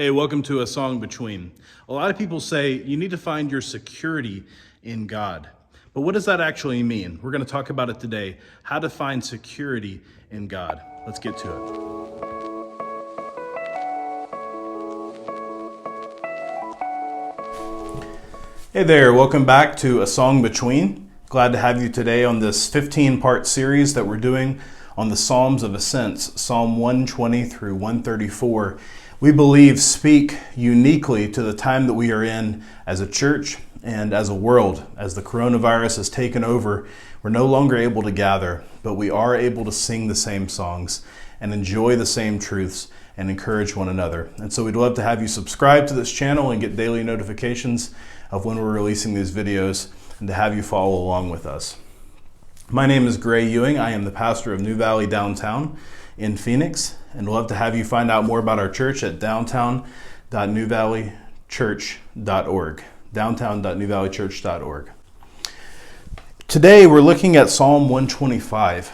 Hey, welcome to A Song Between. A lot of people say you need to find your security in God. But what does that actually mean? We're going to talk about it today, how to find security in God. Let's get to it. Hey there, welcome back to A Song Between. Glad to have you today on this 15-part series that we're doing on the Song of Ascents, Psalm 120 through 134. We believe speak uniquely to the time that we are in as a church and as a world. As the coronavirus has taken over, we're no longer able to gather, but we are able to sing the same songs and enjoy the same truths and encourage one another. And so we'd love to have you subscribe to this channel and get daily notifications of when we're releasing these videos and to have you follow along with us. My name is Gray Ewing. I am the pastor of New Valley Downtown in Phoenix, and we'll love to have you find out more about our church at downtown.newvalleychurch.org. downtown.newvalleychurch.org. Today we're looking at Psalm 125,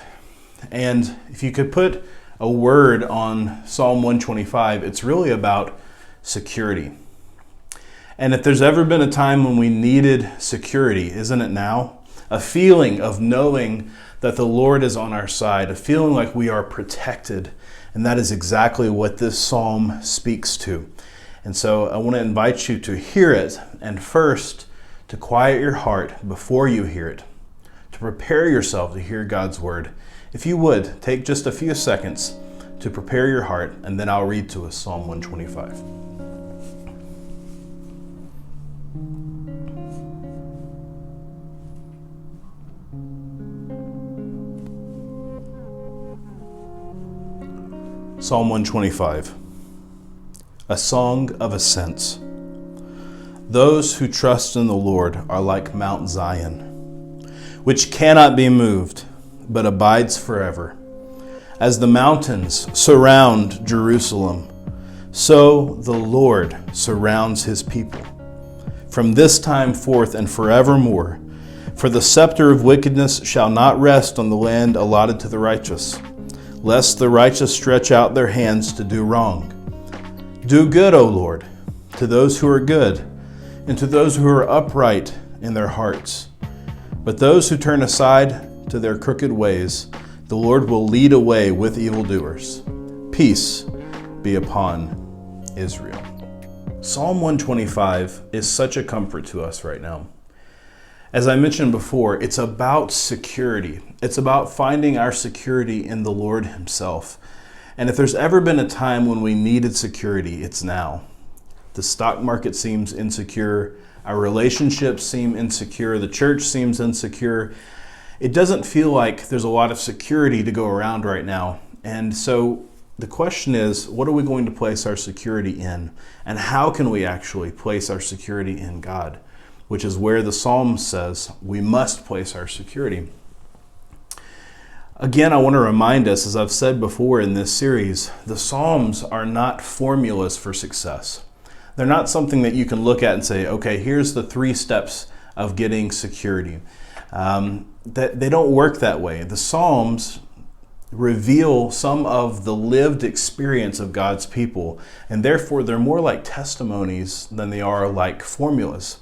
and if you could put a word on Psalm 125, it's really about security. And if there's ever been a time when we needed security, isn't it now? A feeling of knowing that the Lord is on our side, a feeling like we are protected. And that is exactly what this psalm speaks to. And so I want to invite you to hear it, and first to quiet your heart before you hear it, to prepare yourself to hear God's word. If you would, take just a few seconds to prepare your heart, and then I'll read to us Psalm 125. Psalm 125, a Song of Ascents. Those who trust in the Lord are like Mount Zion, which cannot be moved, but abides forever. As the mountains surround Jerusalem, so the Lord surrounds his people. From this time forth and forevermore, for the scepter of wickedness shall not rest on the land allotted to the righteous, lest the righteous stretch out their hands to do wrong. Do good, O Lord, to those who are good, and to those who are upright in their hearts. But those who turn aside to their crooked ways, the Lord will lead away with evildoers. Peace be upon Israel. Psalm 125 is such a comfort to us right now. As I mentioned before, it's about security. It's about finding our security in the Lord himself. And if there's ever been a time when we needed security, it's now. The stock market seems insecure. Our relationships seem insecure. The church seems insecure. It doesn't feel like there's a lot of security to go around right now. And so the question is, what are we going to place our security in? And how can we actually place our security in God? Which is where the Psalm says we must place our security. Again, I want to remind us, as I've said before in this series, the Psalms are not formulas for success. They're not something that you can look at and say, okay, here's the 3 steps of getting security. They don't work that way. The Psalms reveal some of the lived experience of God's people, and therefore they're more like testimonies than they are like formulas.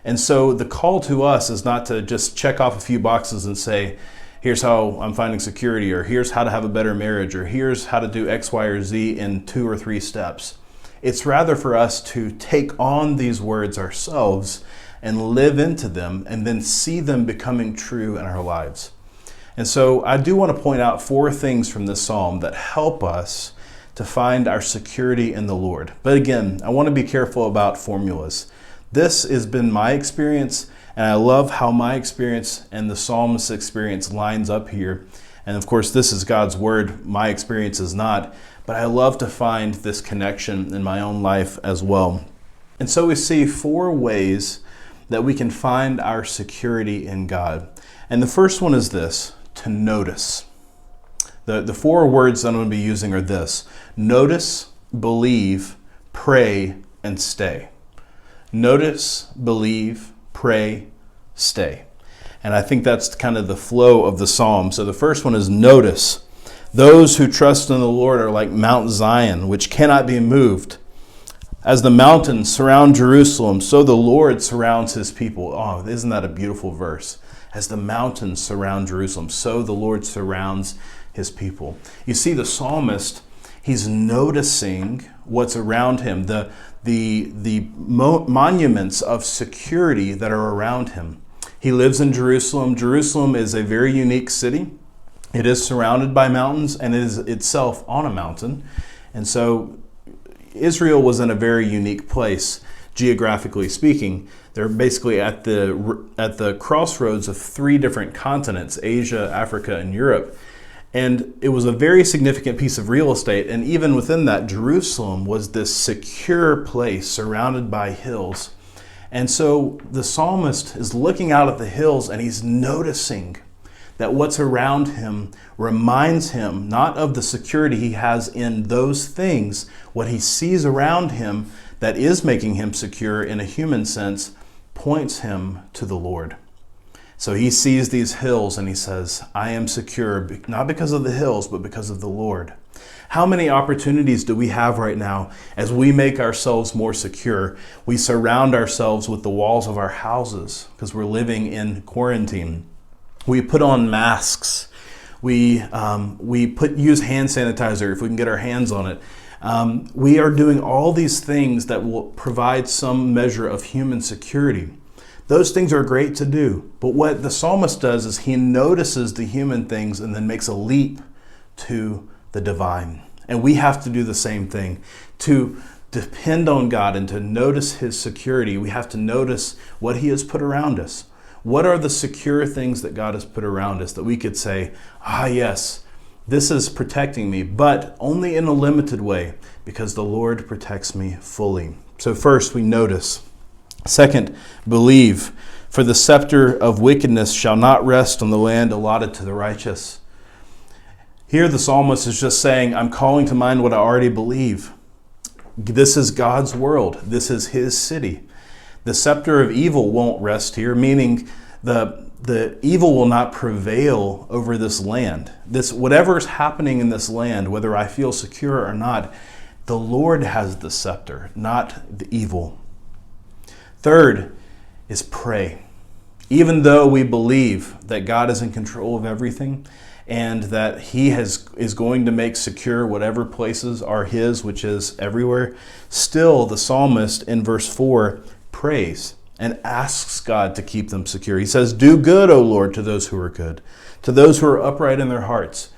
And so the call to us is not to just check off a few boxes and say, here's how I'm finding security, or here's how to have a better marriage, or here's how to do X, Y, or Z in 2 or 3 steps. It's rather for us to take on these words ourselves and live into them and then see them becoming true in our lives. And so I do want to point out 4 things from this psalm that help us to find our security in the Lord. But again, I want to be careful about formulas. This has been my experience, and I love how my experience and the psalmist's experience lines up here. And of course, this is God's word. My experience is not, but I love to find this connection in my own life as well. And so we see 4 ways that we can find our security in God. And the first one is this: to notice. The 4 words that I'm going to be using are this: notice, believe, pray, and stay. Notice, believe, pray, stay. And I think that's kind of the flow of the psalm. So the first one is notice. Those who trust in the Lord are like Mount Zion, which cannot be moved, As the mountains surround Jerusalem, so the Lord surrounds his people. Oh, isn't that a beautiful verse? As the mountains surround Jerusalem, so the Lord surrounds his people. You see, the psalmist, he's noticing what's around him, the monuments of security that are around him. He lives in Jerusalem. Jerusalem is a very unique city. It is surrounded by mountains and it is itself on a mountain. And so Israel was in a very unique place, geographically speaking. They're basically at the crossroads of three different continents, Asia, Africa, and Europe. And it was a very significant piece of real estate. And even within that, Jerusalem was this secure place surrounded by hills. And so the psalmist is looking out at the hills and he's noticing that what's around him reminds him not of the security he has in those things. What he sees around him that is making him secure in a human sense points him to the Lord. So he sees these hills and he says, I am secure, not because of the hills, but because of the Lord. How many opportunities do we have right now as we make ourselves more secure? We surround ourselves with the walls of our houses because we're living in quarantine. We put on masks. We use hand sanitizer if we can get our hands on it. We are doing all these things that will provide some measure of human security. Those things are great to do, but what the psalmist does is he notices the human things and then makes a leap to the divine. And we have to do the same thing. To depend on God and to notice his security, we have to notice what he has put around us. What are the secure things that God has put around us that we could say, yes, this is protecting me, but only in a limited way because the Lord protects me fully. So first we notice. Second, believe, for the scepter of wickedness shall not rest on the land allotted to the righteous. Here the psalmist is just saying, I'm calling to mind what I already believe. This is God's world. This is his city. The scepter of evil won't rest here, meaning the evil will not prevail over this land. Whatever is happening in this land, whether I feel secure or not, the Lord has the scepter, not the evil. Third is pray. Even though we believe that God is in control of everything and that he is going to make secure whatever places are his, which is everywhere, still the psalmist in verse 4 prays and asks God to keep them secure. He says, do good, O Lord, to those who are good, to those who are upright in their hearts.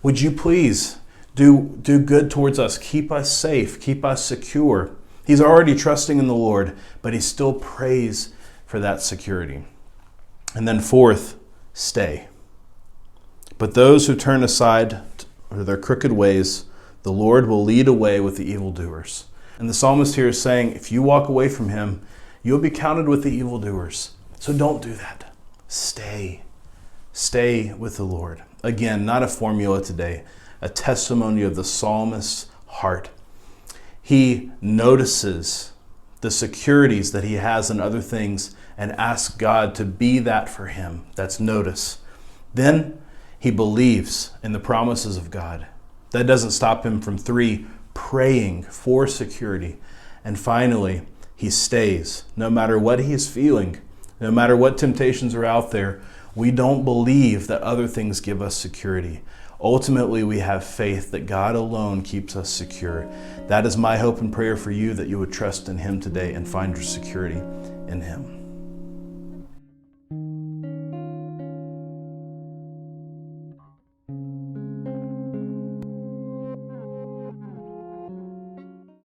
Would you please do good towards us, keep us safe, keep us secure. He's already trusting in the Lord, but he still prays for that security. And then fourth, stay. But those who turn aside to their crooked ways, the Lord will lead away with the evildoers. And the psalmist here is saying, if you walk away from him, you'll be counted with the evildoers. So don't do that. Stay. Stay with the Lord. Again, not a formula today, a testimony of the psalmist's heart. He notices the securities that he has in other things and asks God to be that for him. That's notice. Then he believes in the promises of God. That doesn't stop him from 3, praying for security. And finally, he stays. No matter what he is feeling, no matter what temptations are out there, we don't believe that other things give us security. Ultimately, we have faith that God alone keeps us secure. That is my hope and prayer for you, that you would trust in him today and find your security in him.